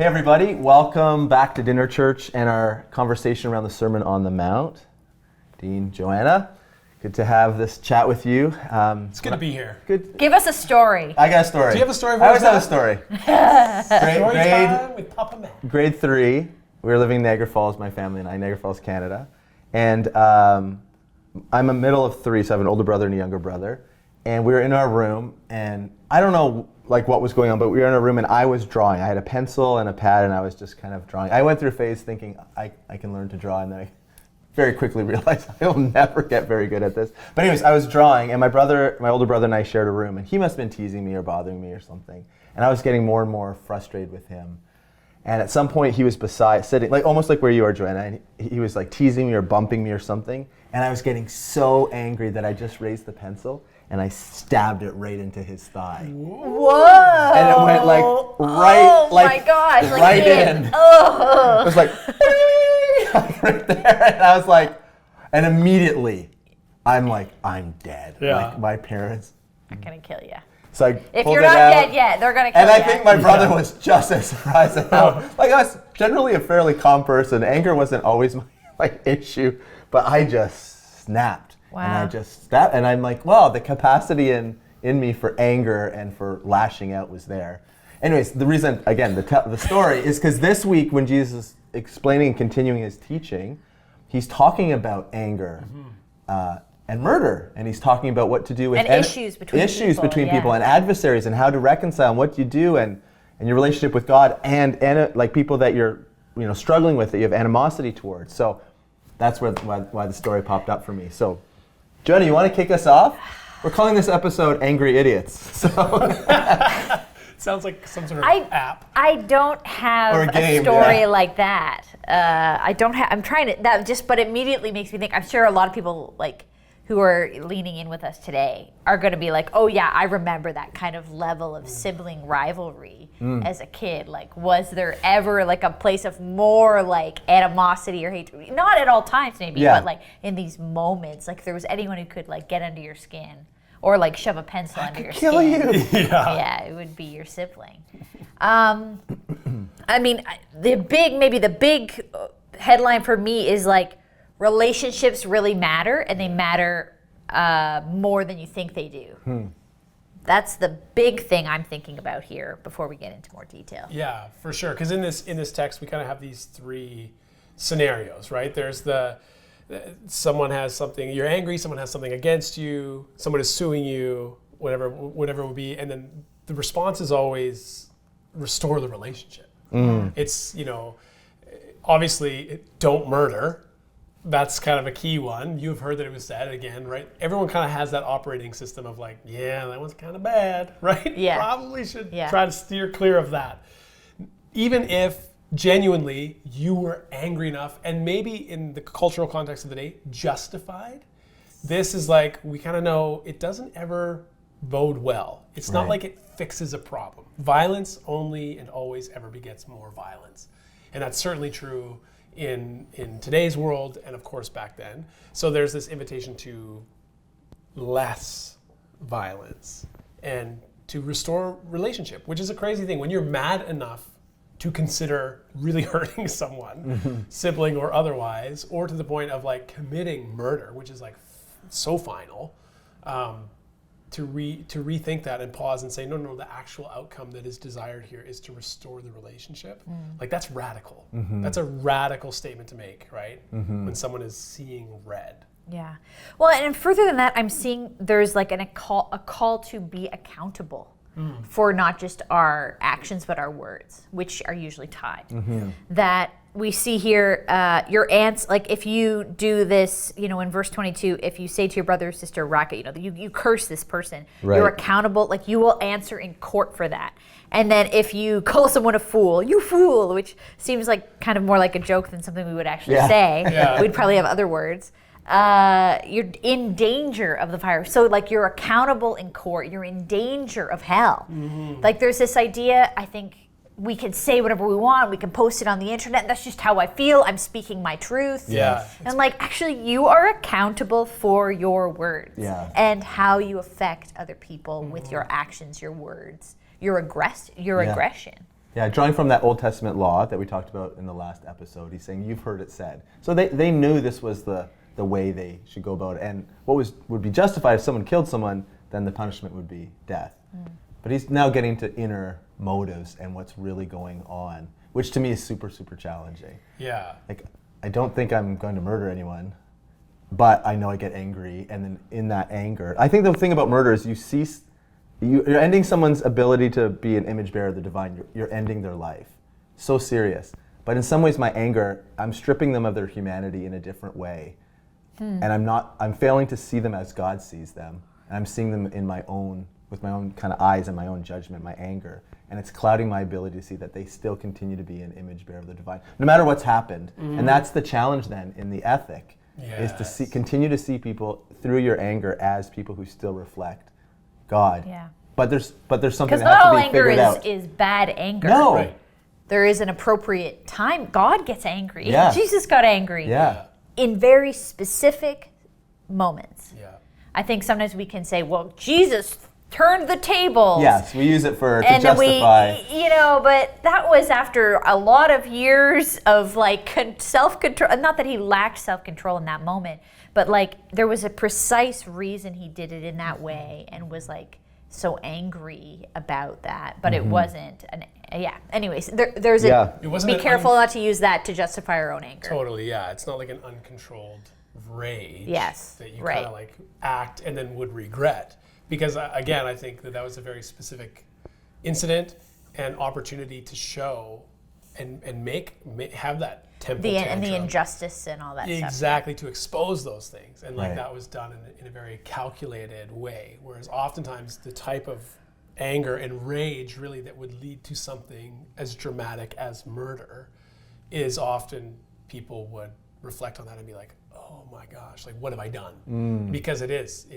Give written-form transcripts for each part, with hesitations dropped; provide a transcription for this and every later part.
everybody, welcome back to Dinner Church and our conversation around the Sermon on the Mount. Dean, Joanna, good to have this chat with you. It's good to be here. Good. Give us a story. I got a story. Do you have a story for I always us? have a story. Story time with Papa Matt. Grade 3, we were living in Niagara Falls, my family and I, Niagara Falls, Canada. And I'm a middle of 3, so I have an older brother and a younger brother. And we were in our room, and I don't know what was going on, but we were in our room and I was drawing. I had a pencil and a pad and I was just kind of drawing. I went through a phase thinking I can learn to draw, and then I very quickly realized I will never get very good at this. But anyways, I was drawing, and my older brother and I shared a room, and he must have been teasing me or bothering me or something. And I was getting more and more frustrated with him. And at some point he was sitting, almost like where you are, Joanna, and he was teasing me or bumping me or something. And I was getting so angry that I just raised the pencil and I stabbed it right into his thigh. Whoa! And it went my gosh! Right in. Oh! It was right there, and I was and immediately, I'm dead. Yeah. My parents. I'm gonna kill you. So I If pulled you're it not out, dead yet, they're gonna kill you. and I think my brother was just as surprised as how. I was generally a fairly calm person. Anger wasn't always my issue, but I just snapped. Wow. And I just snapped, and I'm wow, the capacity in me for anger and for lashing out was there. Anyways, the reason, again, the story is because this week when Jesus is explaining and continuing his teaching, he's talking about anger and murder, and he's talking about what to do with issues between people and adversaries, and how to reconcile and what you do and your relationship with God and people that you're struggling with, that you have animosity towards. So that's why the story popped up for me. So, Joanna, you want to kick us off? We're calling this episode "Angry Idiots." So. Sounds like some sort of app. I don't have Or a game, story yeah. like that. I don't have. I'm trying to. But immediately makes me think. I'm sure a lot of people who are leaning in with us today are going to be oh yeah, I remember that kind of level of sibling rivalry as a kid. Was there ever a place of more animosity or hatred? Not at all times maybe, yeah. but in these moments, if there was anyone who could get under your skin. Or shove a pencil under your skin. Kill you. Yeah, it would be your sibling. I mean, the big headline for me is relationships really matter, and they matter more than you think they do. That's the big thing I'm thinking about here before we get into more detail. Yeah, for sure. Because in this text, we kind of have these 3 scenarios, right? There's someone has something, you're angry, someone has something against you, someone is suing you, whatever it would be, and then the response is always restore the relationship. It's, obviously, don't murder. That's kind of a key one. You've heard that it was said again, right? Everyone kind of has that operating system of yeah, that one's kind of bad, right? Yeah. Probably should try to steer clear of that. Even if genuinely you were angry enough, and maybe in the cultural context of the day, justified, this is we kind of know it doesn't ever bode well. It's not like it fixes a problem. Violence only and always ever begets more violence. And that's certainly true in today's world, and of course back then. So there's this invitation to less violence and to restore relationship, which is a crazy thing. When you're mad enough to consider really hurting someone, sibling or otherwise, or to the point of committing murder, which is so final, to rethink that and pause and say, no, the actual outcome that is desired here is to restore the relationship. That's radical. That's a radical statement to make, right? When someone is seeing red. Yeah. Well, and further than that, I'm seeing there's a call to be accountable. For not just our actions, but our words, which are usually tied. That we see here, your aunts, if you do this, in verse 22, if you say to your brother or sister, racket, you curse this person, you're accountable, you will answer in court for that. And then if you call someone a fool, you fool, which seems kind of more like a joke than something we would actually say. Yeah. We'd probably have other words. You're in danger of the fire. So you're accountable in court. You're in danger of hell. There's this idea, I think we can say whatever we want. We can post it on the internet. That's just how I feel. I'm speaking my truth. Yeah. And actually you are accountable for your words. Yeah. And how you affect other people with your actions, your words, your aggression. Yeah, drawing from that Old Testament law that we talked about in the last episode, he's saying, you've heard it said. So they knew this was the way they should go about it. And what would be justified if someone killed someone, then the punishment would be death. But he's now getting to inner motives and what's really going on, which to me is super, super challenging. Yeah. Like, I don't think I'm going to murder anyone, but I know I get angry, and then in that anger, I think the thing about murder is you're ending someone's ability to be an image bearer of the divine. You're ending their life. So serious. But in some ways, my anger, I'm stripping them of their humanity in a different way. And I'm failing to see them as God sees them. And I'm seeing them with my own kind of eyes and my own judgment, my anger. And it's clouding my ability to see that they still continue to be an image bearer of the divine, no matter what's happened. And that's the challenge then in the ethic, is to continue to see people through your anger as people who still reflect God. Yeah. But there's something Because that not has to all be anger figured out. is bad anger. No. Right. There is an appropriate time. God gets angry. Yeah. Jesus got angry. Yeah. In very specific moments. Yeah. I think sometimes we can say, well, Jesus turned the tables. Yes, we use it to And then justify. but that was after a lot of years of like self-control. Not that he lacked self-control in that moment, but like there was a precise reason he did it in that way and was like so angry about that. But it wasn't anyways, there's Yeah. It wasn't be an careful not to use that to justify our own anger. Totally, yeah. It's not like an uncontrolled rage Yes, that you right. kind of like act and then would regret. Because again, I think that was a very specific incident and opportunity to show and have that temple And the tantrum. injustice and all that stuff. Exactly, to expose those things. And like Right. that was done in a very calculated way. Whereas oftentimes the type of anger and rage really that would lead to something as dramatic as murder is often people would reflect on that and be like, oh my gosh, like what have I done? Because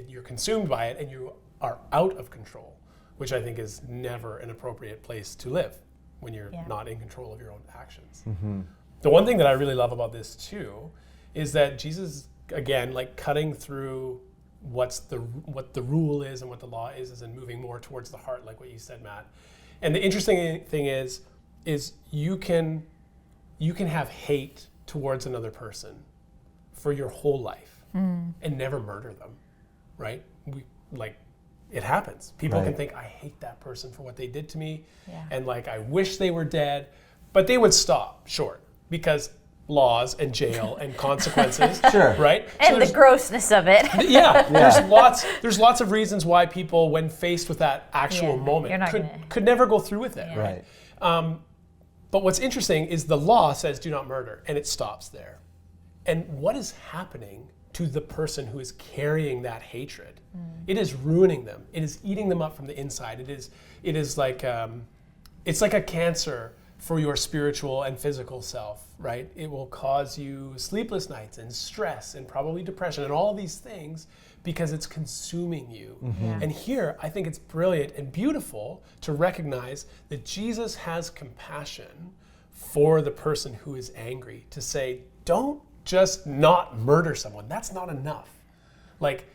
you're consumed by it and you are out of control, which I think is never an appropriate place to live when you're not in control of your own actions. The one thing that I really love about this too is that Jesus, again, like cutting through what the rule is and what the law is and moving more towards the heart, like what you said, Matt. And the interesting thing is you can have hate towards another person for your whole life and never murder them, right? It happens. People can Right. think, I hate that person for what they did to me, Yeah. and like I wish they were dead, but they would stop short because laws and jail and consequences, Sure. right? So And the there's- grossness of it. yeah, there's lots of reasons why people, when faced with that actual Yeah, you're moment, not could gonna- could never go through with it. Right. But what's interesting is the law says do not murder, and it stops there. And what is happening to the person who is carrying that hatred? It is ruining them. It is eating them up from the inside. It is like it's like a cancer for your spiritual and physical self, right? It will cause you sleepless nights and stress and probably depression and all these things because it's consuming you. Yeah. And here, I think it's brilliant and beautiful to recognize that Jesus has compassion for the person who is angry, to say, don't just not murder someone. That's not enough. Like,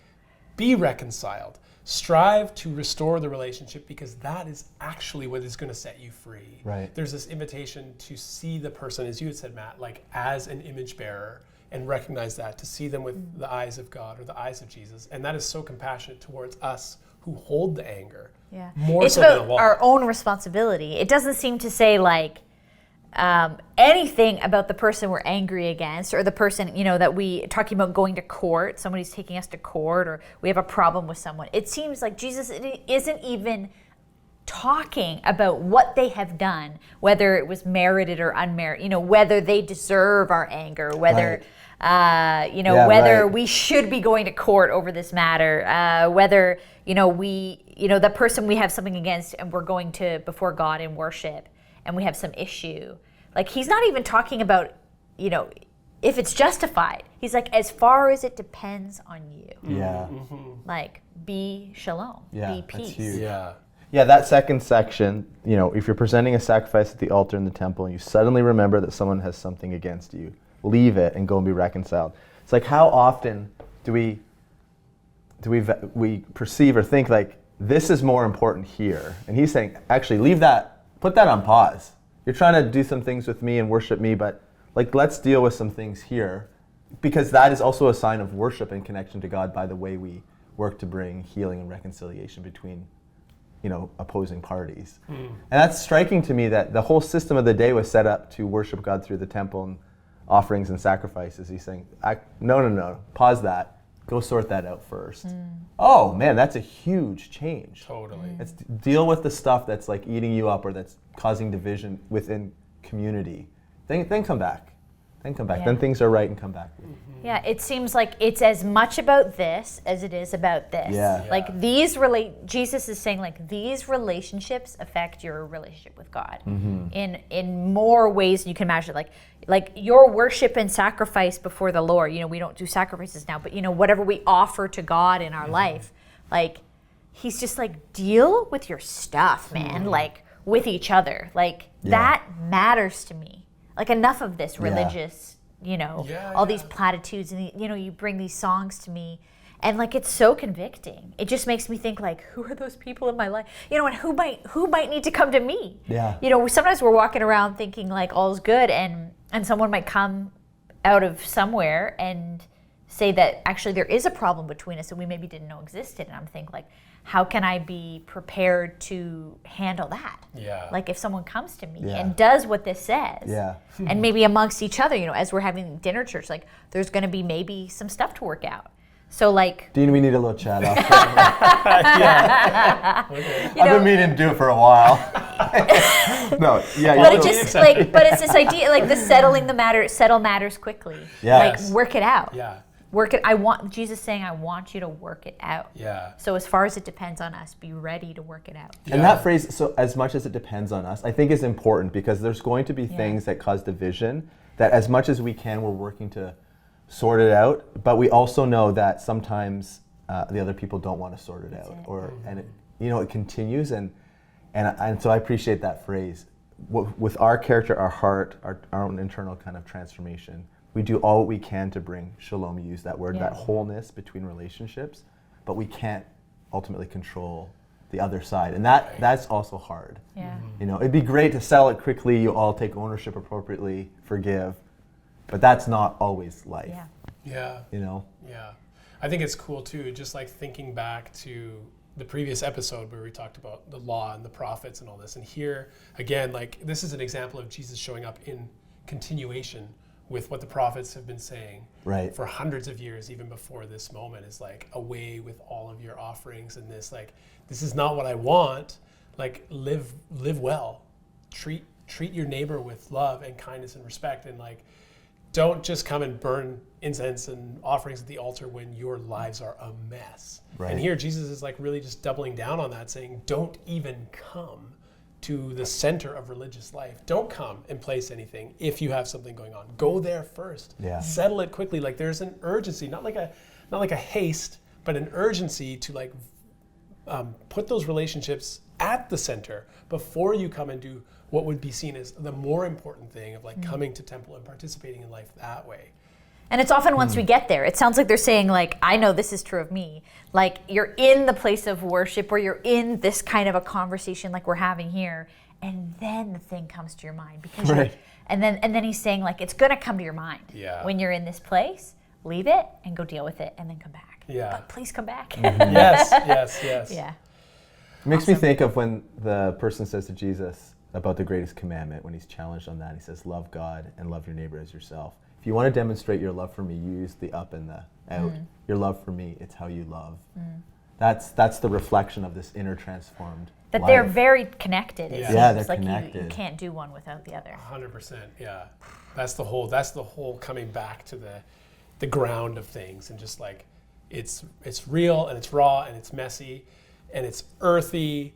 be reconciled. Strive to restore the relationship because that is actually what is going to set you free. Right. There's this invitation to see the person, as you had said, Matt, like as an image bearer and recognize that, to see them with the eyes of God or the eyes of Jesus. And that is so compassionate towards us who hold the anger. Yeah. More It's so than a about law. our own responsibility. It doesn't seem to say like anything about the person we're angry against or the person, that we talking about going to court, somebody's taking us to court, or we have a problem with someone. It seems like Jesus isn't even talking about what they have done, whether it was merited or unmerited, whether they deserve our anger, whether whether right. we should be going to court over this matter, whether the person we have something against and we're going to before God in worship and we have some issue. Like, he's not even talking about if it's justified. He's like, as far as it depends on you, Yeah. like, be shalom, Yeah, be that's peace. huge. Yeah. Yeah, that second section, if you're presenting a sacrifice at the altar in the temple and you suddenly remember that someone has something against you, leave it and go and be reconciled. It's like, how often do we perceive or think like this is more important here? And he's saying, actually, leave that put that on pause. You're trying to do some things with me and worship me, but like, let's deal with some things here, because that is also a sign of worship and connection to God by the way we work to bring healing and reconciliation between, opposing parties. And that's striking to me, that the whole system of the day was set up to worship God through the temple and offerings and sacrifices. He's saying, no, pause that. Go sort that out first. Oh man, that's a huge change. Totally. It's deal with the stuff that's like eating you up or that's causing division within community. Then come back. Yeah. Then things are right and come back. Yeah, it seems like it's as much about this as it is about this. Yeah. Like Jesus is saying, like, these relationships affect your relationship with God in more ways than you can imagine. Like your worship and sacrifice before the Lord. We don't do sacrifices now, but whatever we offer to God in our life, like, he's just like, deal with your stuff, man. Like, with each other. Like, that matters to me. Like, enough of this religious, all these platitudes, and you bring these songs to me, and like, it's so convicting. It just makes me think, like, who are those people in my life? And who might need to come to me? Yeah. Sometimes we're walking around thinking like all's good, and someone might come out of somewhere and say that actually there is a problem between us that we maybe didn't know existed. And I'm thinking, like, how can I be prepared to handle that? Yeah. Like, if someone comes to me and does what this says, and maybe amongst each other, as we're having dinner church, like, there's going to be maybe some stuff to work out. So, like, Dean, we need a little chat off. Okay. I've been meaning to do it for a while. No, yeah. but it's this idea, like, settle matters quickly. Yes. Like, work it out. Yeah. Work it. Jesus saying, I want you to work it out. Yeah. So as far as it depends on us, be ready to work it out. And that phrase, so as much as it depends on us, I think is important, because there's going to be things that cause division that as much as we can, we're working to sort it out. But we also know that sometimes the other people don't want to sort it out, and it continues. And so I appreciate that phrase. With our character, our heart, our own internal kind of transformation, we do all we can to bring shalom. You use that word, that wholeness between relationships, but we can't ultimately control the other side, and that's also hard. Yeah. It'd be great to sell it quickly. You all take ownership appropriately, forgive, but that's not always life. Yeah. Yeah. I think it's cool too, just like thinking back to the previous episode where we talked about the law and the prophets and all this, and here again, like, this is an example of Jesus showing up in continuation with what the prophets have been saying for hundreds of years, even before this moment, is like, away with all of your offerings and this, like, this is not what I want. Like, live well, treat your neighbor with love and kindness and respect, and like, don't just come and burn incense and offerings at the altar when your lives are a mess. Right. And here Jesus is like really just doubling down on that, saying, don't even come to the center of religious life. Don't come and place anything if you have something going on. Go there first. Yeah. Settle it quickly. Like, there's an urgency, not like a haste, but an urgency to like put those relationships at the center before you come and do what would be seen as the more important thing of like coming to temple and participating in life that way. And it's often once we get there, it sounds like they're saying, like, I know this is true of me. Like, you're in the place of worship, or you're in this kind of a conversation like we're having here, and then the thing comes to your mind. Because and then he's saying, like, it's going to come to your mind. Yeah. When you're in this place, leave it and go deal with it, and then come back. Yeah. But please come back. Yes. Yeah. It makes me think of when the person says to Jesus about the greatest commandment, when he's challenged on that, he says, love God and love your neighbor as yourself. If you want to demonstrate your love for me, you use the up and the out. Your love for me, it's how you love. That's the reflection of this inner transformed That life. they're very connected. It Yeah, seems they're like connected. You can't do one without the other. 100%. Yeah. That's the whole coming back to the ground of things, and just like, it's real and it's raw and it's messy and it's earthy,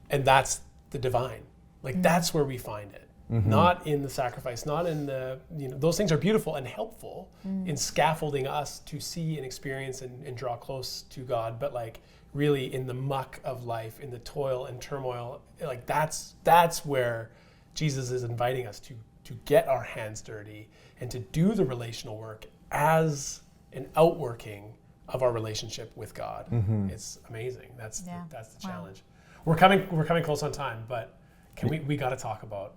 and that's the divine. Like, that's where we find it. Not in the sacrifice, not in the, those things are beautiful and helpful in scaffolding us to see and experience and draw close to God, but like, really in the muck of life, in the toil and turmoil, like, that's where Jesus is inviting us to get our hands dirty and to do the relational work as an outworking of our relationship with God. It's amazing. That's the challenge. We're coming close on time, but Can we got to talk about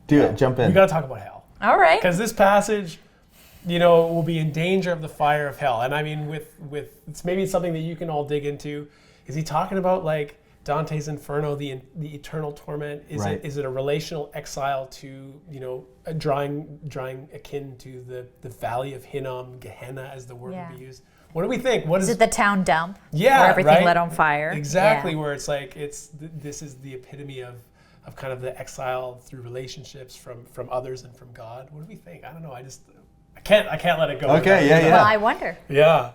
Do it. Jump we in. got to talk about hell. All right. Because this passage, will be in danger of the fire of hell. And I mean, with it's maybe something that you can all dig into. Is he talking about like Dante's Inferno, the eternal torment? Is Right. it a relational exile to drawing akin to the valley of Hinnom, Gehenna, as the word Yeah. would be used? What do we think? What Is it the town dump? Yeah, Where everything right? lit on fire? Exactly, Yeah. where it's like this is the epitome of kind of the exile through relationships from others and from God. What do we think? I don't know. I can't let it go. Okay, yeah, yeah. Well, I wonder. Yeah.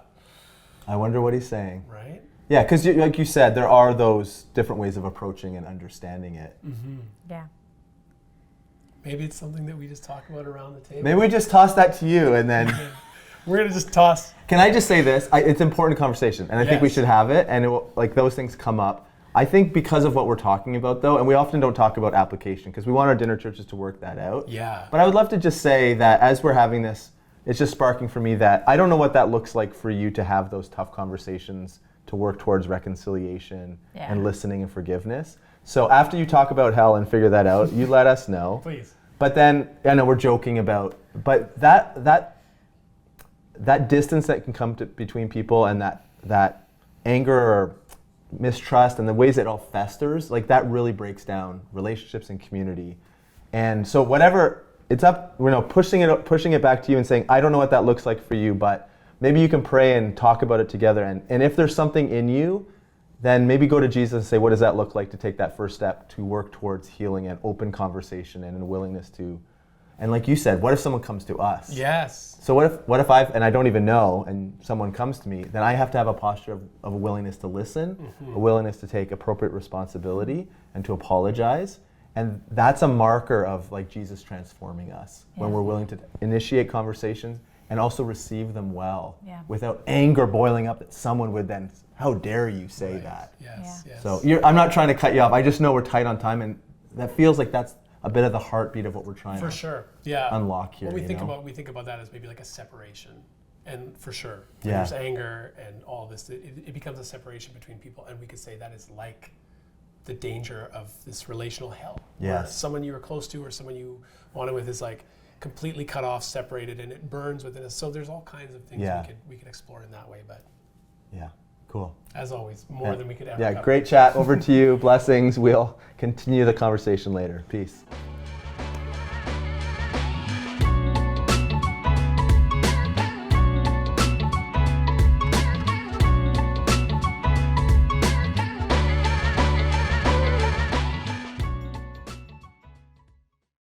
I wonder what he's saying. Right? Yeah, because like you said, there are those different ways of approaching and understanding it. Yeah. Maybe it's something that we just talk about around the table. Maybe we just toss that to you, and then We're going to just toss. can I just say this? It's important conversation, and I think we Yes. should have it. And it will, like those things come up. I think because of what we're talking about, though, and we often don't talk about application because we want our dinner churches to work that out. Yeah. But I would love to just say that as we're having this, it's just sparking for me that I don't know what that looks like for you to have those tough conversations to work towards reconciliation Yeah. and listening and forgiveness. So after you talk about hell and figure that out, you let us know. Please. But then I know we're joking about, but that distance that can come between people and that anger or mistrust and the ways it all festers, like that really breaks down relationships and community. And so whatever it's up, pushing it back to you and saying, I don't know what that looks like for you, but maybe you can pray and talk about it together. And if there's something in you, then maybe go to Jesus and say, what does that look like to take that first step to work towards healing and open conversation and a willingness to, and like you said, what if someone comes to us? Yes. So what if and I don't even know, and someone comes to me, then I have to have a posture of a willingness to listen, a willingness to take appropriate responsibility and to apologize. And that's a marker of like Jesus transforming us when we're willing to initiate conversations and also receive them well without anger boiling up that someone would then, how dare you say that? Yes. Yes. So I'm not trying to cut you off. I just know we're tight on time, and that feels like that's a bit of the heartbeat of what we're trying For to sure. Yeah. unlock here. What we you think know? about that as maybe like a separation, and for sure, Yeah. there's anger and all this. It becomes a separation between people, and we could say that is like the danger of this relational hell. Where Yes. someone you were close to or someone you wanted with is like completely cut off, separated, and it burns within us. So there's all kinds of things we could explore in that way. But Yeah, cool. as always, more than we could ever. Yeah, cover. great chat. Over to you. Blessings. We'll continue the conversation later. Peace.